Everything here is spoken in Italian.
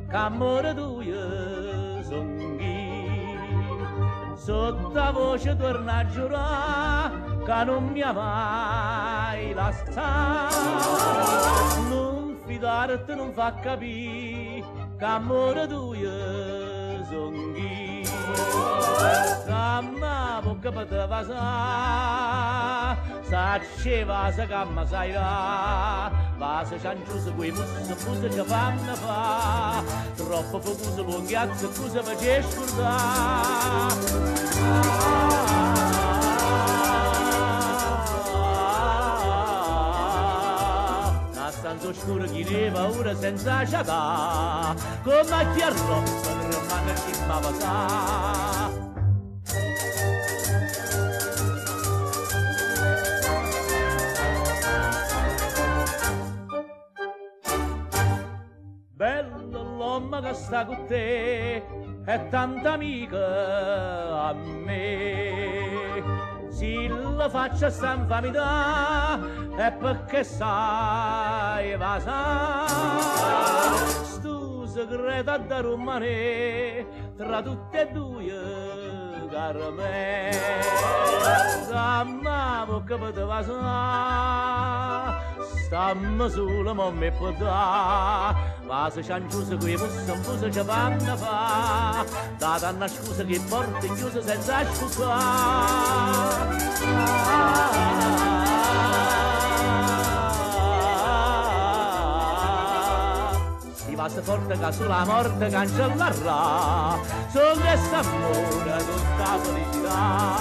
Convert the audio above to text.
C'amore tuo son chi, sotto la voce torna a giurare che non mi ha mai lasciato. Non fidarti non fa capire che amore tuo son chi. Camma bocca poteva sa, saceva sa camma sai là, vase cianciusa quei musse che fanno fa, troppo focuso lunghiazzo cosa face scordare. Stanza oscura chi ne paura senza ciatà, come a chi arrossa per rimane chi fa passare. Bello l'uomo che sta con te, è tanta amica a me. Se la faccia sta infamità, è perché sai va stu segreto da romane, tra tutte e due, caro me. Damma bocca poteva sa, stamma solo ma mi può da, ma se cianciusa qui mussa un fuso ci fanno fa, data una scusa che porta in chiusa senza scusare. Si va se forte che sulla morte cancellerà, sono questa amore tutta felicità.